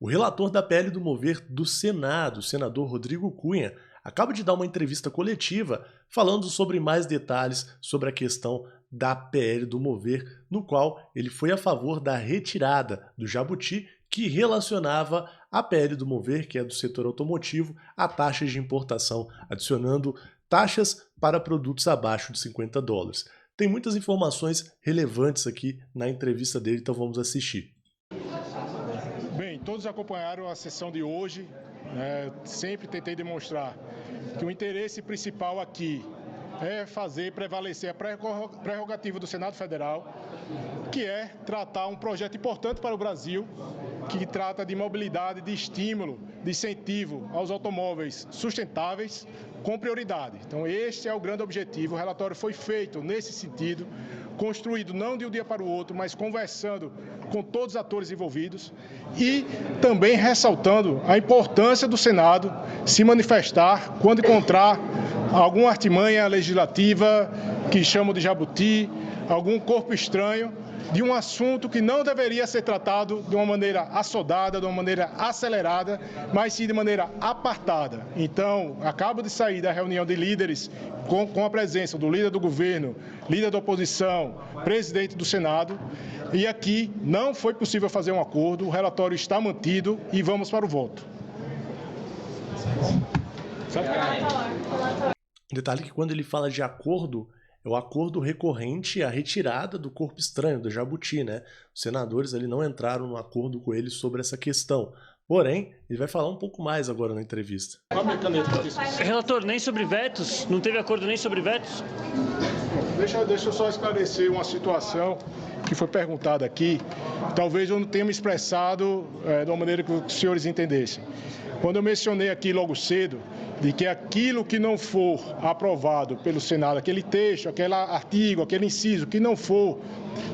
O relator da PL do Mover do Senado, o senador Rodrigo Cunha, acaba de dar uma entrevista coletiva falando sobre mais detalhes sobre a questão da PL do Mover, no qual ele foi a favor da retirada do jabuti que relacionava a PL do Mover, que é do setor automotivo, a taxas de importação, adicionando taxas para produtos abaixo de $50. Tem muitas informações relevantes aqui na entrevista dele, então vamos assistir. Bem, todos acompanharam a sessão de hoje, né? Sempre tentei demonstrar que o interesse principal aqui é fazer prevalecer a prerrogativa do Senado Federal, que é tratar um projeto importante para o Brasil, que trata de mobilidade, de estímulo, de incentivo aos automóveis sustentáveis com prioridade. Então, este é o grande objetivo. O relatório foi feito nesse sentido, construído não de um dia para o outro, mas conversando com todos os atores envolvidos e também ressaltando a importância do Senado se manifestar quando encontrar alguma artimanha legislativa que chamam de jabuti, algum corpo estranho, de um assunto que não deveria ser tratado de uma maneira assodada, de uma maneira acelerada, mas sim de maneira apartada. Então, acabo de sair da reunião de líderes com a presença do líder do governo, líder da oposição, presidente do Senado, e aqui não foi possível fazer um acordo, o relatório está mantido e vamos para o voto. Detalhe que quando ele fala de acordo, é o acordo recorrente à retirada do corpo estranho, do jabuti, né? Os senadores ali não entraram no acordo com ele sobre essa questão. Porém, ele vai falar um pouco mais agora na entrevista. Relator, nem sobre vetos? Não teve acordo nem sobre vetos? Deixa eu só esclarecer uma situação que foi perguntada aqui. Talvez eu não tenha me expressado de uma maneira que os senhores entendessem. Quando eu mencionei aqui logo cedo de que aquilo que não for aprovado pelo Senado, aquele texto, aquele artigo, aquele inciso, que não for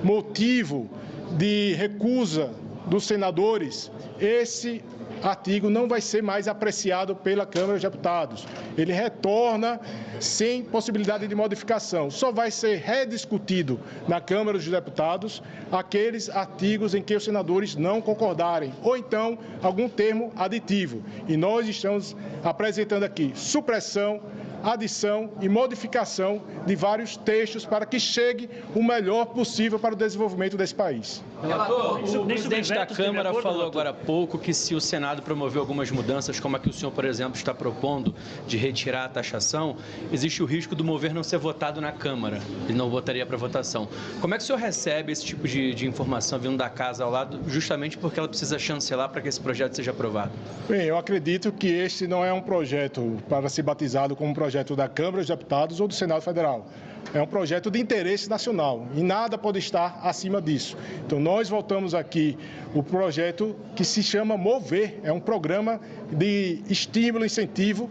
motivo de recusa dos senadores, esse artigo não vai ser mais apreciado pela Câmara dos Deputados. Ele retorna sem possibilidade de modificação. Só vai ser rediscutido na Câmara dos Deputados aqueles artigos em que os senadores não concordarem, ou então algum termo aditivo. E nós estamos apresentando aqui supressão, adição e modificação de vários textos para que chegue o melhor possível para o desenvolvimento desse país. Relator, o presidente da Câmara falou agora há pouco que se o Senado promover algumas mudanças, como a que o senhor, por exemplo, está propondo de retirar a taxação, existe o risco do mover não ser votado na Câmara. Ele não votaria para votação. Como é que o senhor recebe esse tipo de informação vindo da casa ao lado, justamente porque ela precisa chancelar para que esse projeto seja aprovado? Bem, eu acredito que este não é um projeto para ser batizado como um projeto da Câmara dos Deputados ou do Senado Federal. É um projeto de interesse nacional e nada pode estar acima disso. Então, nós voltamos aqui o projeto que se chama Mover, é um programa de estímulo, incentivo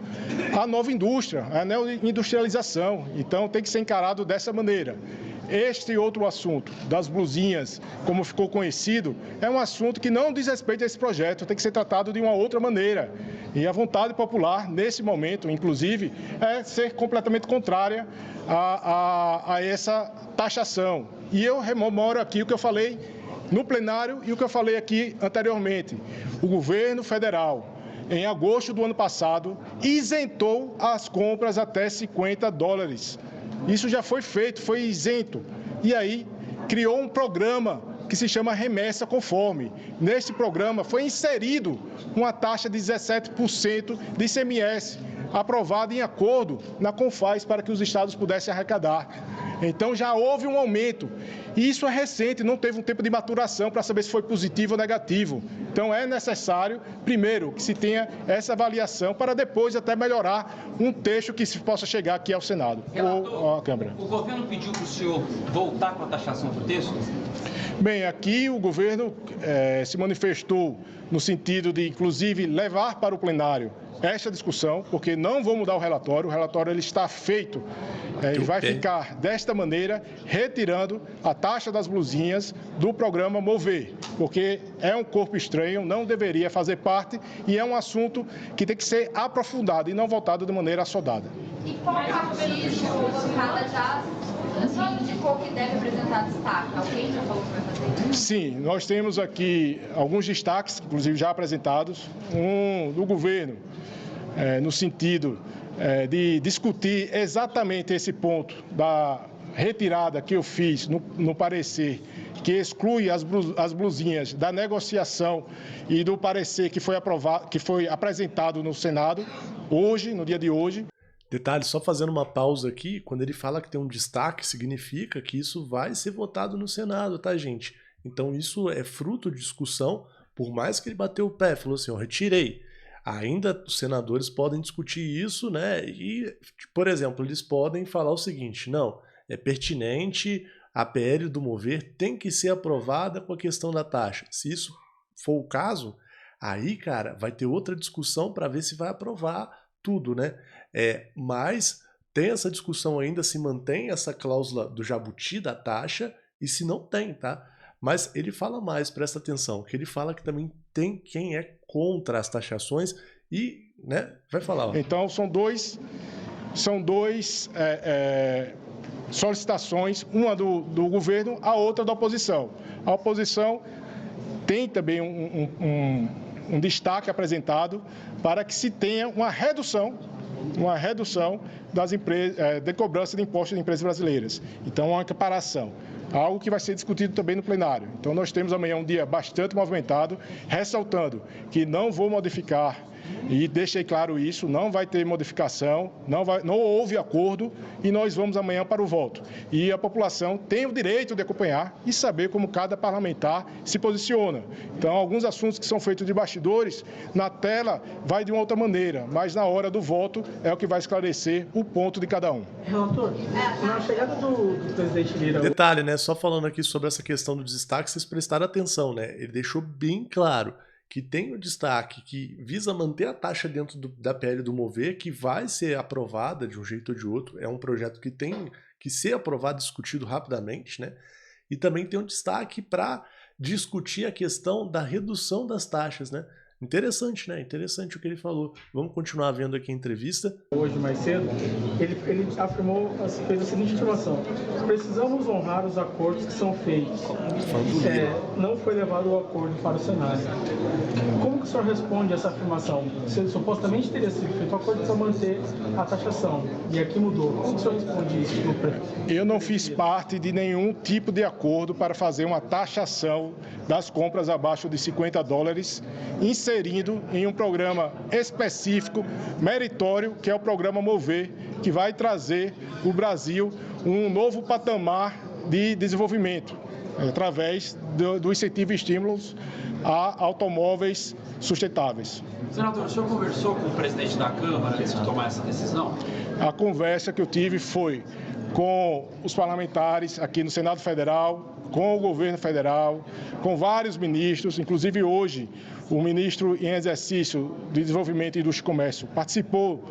à nova indústria, à neoindustrialização. Então, tem que ser encarado dessa maneira. Este outro assunto, das blusinhas, como ficou conhecido, é um assunto que não diz respeito a esse projeto, tem que ser tratado de uma outra maneira. E a vontade popular, nesse momento, inclusive, é ser completamente contrária a essa taxação. E eu rememoro aqui o que eu falei no plenário e o que eu falei aqui anteriormente. O governo federal, em agosto do ano passado, isentou as compras até $50. Isso já foi feito, foi isento. E aí criou um programa que se chama Remessa Conforme. Neste programa foi inserido uma taxa de 17% de ICMS, aprovada em acordo na Confaz para que os estados pudessem arrecadar. Então já houve um aumento. E isso é recente, não teve um tempo de maturação para saber se foi positivo ou negativo. Então é necessário, primeiro, que se tenha essa avaliação para depois até melhorar um texto que se possa chegar aqui ao Senado ou à Câmara. O governo pediu para o senhor voltar com a taxação do texto? Bem, aqui o governo se manifestou no sentido de, inclusive, levar para o plenário esta discussão, porque não vou mudar o relatório ele está feito, e vai ficar desta maneira, retirando a taxa das blusinhas do programa Mover, porque é um corpo estranho, não deveria fazer parte e é um assunto que tem que ser aprofundado e não voltado de maneira assodada. E qual partido bancada já indicou que deve apresentar destaque? Alguém já falou que vai fazer isso? Sim, nós temos aqui alguns destaques, inclusive já apresentados, um do governo, no sentido de discutir exatamente esse ponto da retirada que eu fiz no parecer, que exclui as blusinhas da negociação e do parecer que foi aprovado, que foi apresentado no Senado hoje, no dia de hoje. Detalhe, só fazendo uma pausa aqui, quando ele fala que tem um destaque, significa que isso vai ser votado no Senado, tá, gente? Então isso é fruto de discussão, por mais que ele bateu o pé, falou assim, eu retirei. Ainda os senadores podem discutir isso, né? E, por exemplo, eles podem falar o seguinte, não, é pertinente, a PL do Mover tem que ser aprovada com a questão da taxa. Se isso for o caso, aí, cara, vai ter outra discussão para ver se vai aprovar tudo, né? Mas tem essa discussão ainda, se mantém essa cláusula do jabuti da taxa e se não tem, tá? Mas ele fala mais, presta atenção, que ele fala que também tem quem é contra as taxações e, né, vai falar. Ó. Então são dois solicitações, uma do governo, a outra da oposição. A oposição tem também um destaque apresentado para que se tenha uma redução das de cobrança de impostos de empresas brasileiras. Então, uma equiparação. Algo que vai ser discutido também no plenário. Então, nós temos amanhã um dia bastante movimentado, ressaltando que não vou modificar, e deixei claro isso, não vai ter modificação, não houve acordo e nós vamos amanhã para o voto. E a população tem o direito de acompanhar e saber como cada parlamentar se posiciona. Então, alguns assuntos que são feitos de bastidores, na tela vai de uma outra maneira, mas na hora do voto é o que vai esclarecer o ponto de cada um. Relator, na chegada do presidente Lira... Detalhe, né? Só falando aqui sobre essa questão do destaque, vocês prestaram atenção, né? Ele deixou bem claro que tem o destaque que visa manter a taxa dentro da PL do Mover, que vai ser aprovada de um jeito ou de outro. É um projeto que tem que ser aprovado e discutido rapidamente, né? E também tem um destaque para discutir a questão da redução das taxas, né? Interessante, né? Interessante o que ele falou. Vamos continuar vendo aqui a entrevista. Hoje, mais cedo, ele afirmou, fez a seguinte afirmação: precisamos honrar os acordos que são feitos. Não foi levado o acordo para o Senado. Como que o senhor responde a essa afirmação? Se supostamente teria sido feito o acordo para manter a taxação, e aqui mudou. Como que o senhor responde isso? Eu não fiz parte de nenhum tipo de acordo para fazer uma taxação das compras abaixo de $50, inserindo em um programa específico, meritório, que é o programa Mover, que vai trazer o Brasil um novo patamar de desenvolvimento, através do incentivo e estímulos a automóveis sustentáveis. Senador, o senhor conversou com o presidente da Câmara antes de tomar essa decisão? A conversa que eu tive foi com os parlamentares aqui no Senado Federal, com o governo federal, com vários ministros, inclusive hoje o ministro em exercício de Desenvolvimento, Indústria e Comércio participou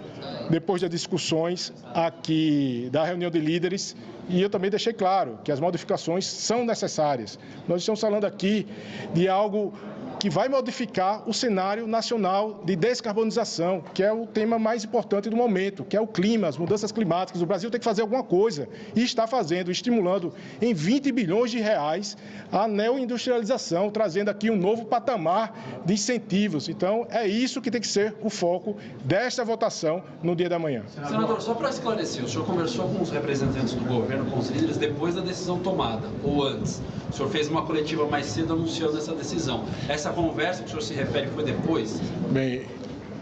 depois das discussões aqui da reunião de líderes e eu também deixei claro que as modificações são necessárias. Nós estamos falando aqui de algo que vai modificar o cenário nacional de descarbonização, que é o tema mais importante do momento, que é o clima, as mudanças climáticas. O Brasil tem que fazer alguma coisa e está fazendo, estimulando em 20 bilhões de reais a neoindustrialização, trazendo aqui um novo patamar de incentivos. Então, é isso que tem que ser o foco desta votação no dia da manhã. Senador, só para esclarecer, o senhor conversou com os representantes do governo, com os líderes, depois da decisão tomada, ou antes? O senhor fez uma coletiva mais cedo anunciando essa decisão. Essa conversa que o senhor se refere foi depois? Bem,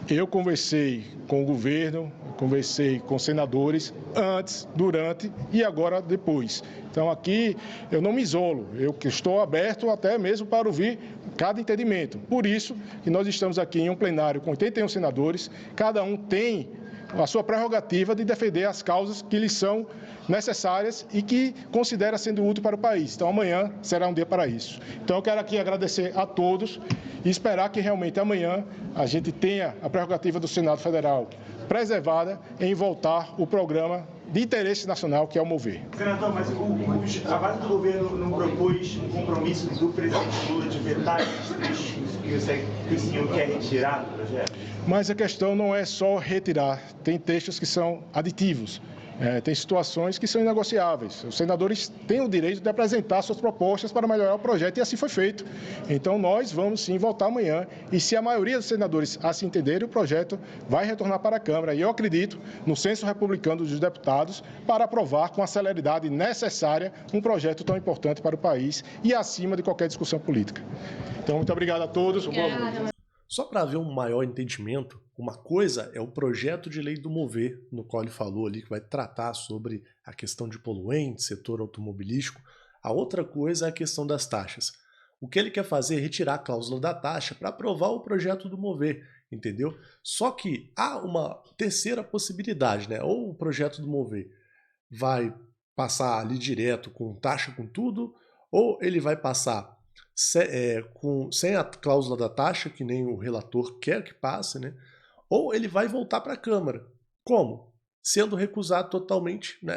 eu conversei com o governo, conversei com senadores antes, durante e agora depois. Então aqui eu não me isolo, eu estou aberto até mesmo para ouvir cada entendimento. Por isso que nós estamos aqui em um plenário com 81 senadores, cada um tem a sua prerrogativa de defender as causas que lhes são necessárias e que considera sendo útil para o país. Então, amanhã será um dia para isso. Então, eu quero aqui agradecer a todos e esperar que realmente amanhã a gente tenha a prerrogativa do Senado Federal preservada em voltar o programa de interesse nacional, que é o Mover. Senador, mas a base do governo não propôs um compromisso do presidente Lula de vetar esses trechos que o senhor quer retirar do projeto? Mas a questão não é só retirar, tem textos que são aditivos. Tem situações que são inegociáveis. Os senadores têm o direito de apresentar suas propostas para melhorar o projeto e assim foi feito. Então nós vamos sim votar amanhã e se a maioria dos senadores assim entenderem, o projeto vai retornar para a Câmara. E eu acredito no senso republicano dos deputados para aprovar com a celeridade necessária um projeto tão importante para o país e acima de qualquer discussão política. Então muito obrigado a todos. Boa noite. Só para haver um maior entendimento, uma coisa é o projeto de lei do Mover, no qual ele falou ali que vai tratar sobre a questão de poluentes, setor automobilístico. A outra coisa é a questão das taxas. O que ele quer fazer é retirar a cláusula da taxa para aprovar o projeto do Mover, entendeu? Só que há uma terceira possibilidade, né? Ou o projeto do Mover vai passar ali direto com taxa com tudo, ou ele vai passar sem a cláusula da taxa, que nem o relator quer que passe, né? Ou ele vai voltar para a Câmara. Como? Sendo recusado totalmente, né,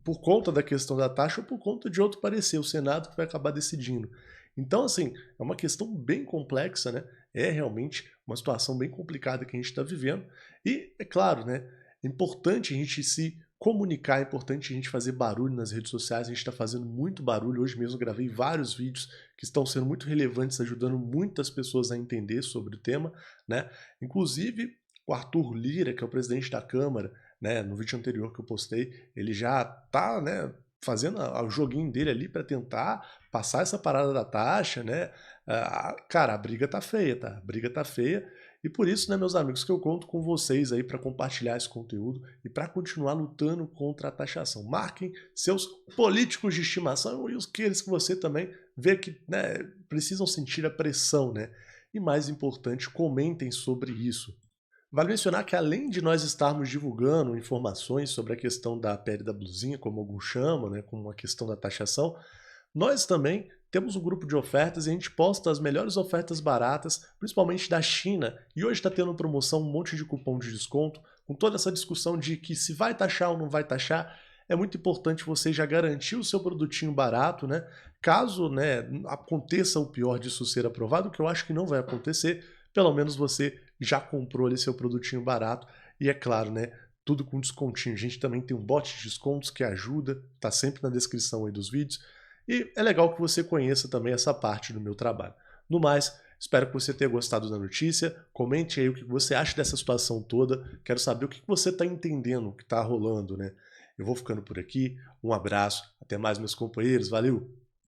por conta da questão da taxa ou por conta de outro parecer, o Senado que vai acabar decidindo. Então, assim, é uma questão bem complexa, né? É realmente uma situação bem complicada que a gente está vivendo. E, é claro, né, é importante a gente se comunicar, é importante a gente fazer barulho nas redes sociais, a gente está fazendo muito barulho. Hoje mesmo eu gravei vários vídeos que estão sendo muito relevantes, ajudando muitas pessoas a entender sobre o tema, né? Inclusive o Arthur Lira, que é o presidente da Câmara, né, no vídeo anterior que eu postei, ele já está, né, fazendo o joguinho dele ali para tentar passar essa parada da taxa, né? Cara, a briga tá feia, tá? A briga tá feia. E por isso, né, meus amigos, que eu conto com vocês aí para compartilhar esse conteúdo e para continuar lutando contra a taxação. Marquem seus políticos de estimação e aqueles que você também vê que, né, precisam sentir a pressão, né? E mais importante, comentem sobre isso. Vale mencionar que além de nós estarmos divulgando informações sobre a questão da pele da blusinha, como alguns chamam, né, como a questão da taxação, nós também temos um grupo de ofertas e a gente posta as melhores ofertas baratas, principalmente da China. E hoje está tendo promoção, um monte de cupom de desconto, com toda essa discussão de que se vai taxar ou não vai taxar. É muito importante você já garantir o seu produtinho barato, né? Caso, né, aconteça o pior disso ser aprovado, que eu acho que não vai acontecer, pelo menos você já comprou ali seu produtinho barato. E é claro, né, tudo com descontinho. A gente também tem um bot de descontos que ajuda, tá sempre na descrição aí dos vídeos. E é legal que você conheça também essa parte do meu trabalho. No mais, espero que você tenha gostado da notícia. Comente aí o que você acha dessa situação toda. Quero saber o que você está entendendo, o que está rolando, né? Eu vou ficando por aqui. Um abraço. Até mais, meus companheiros. Valeu!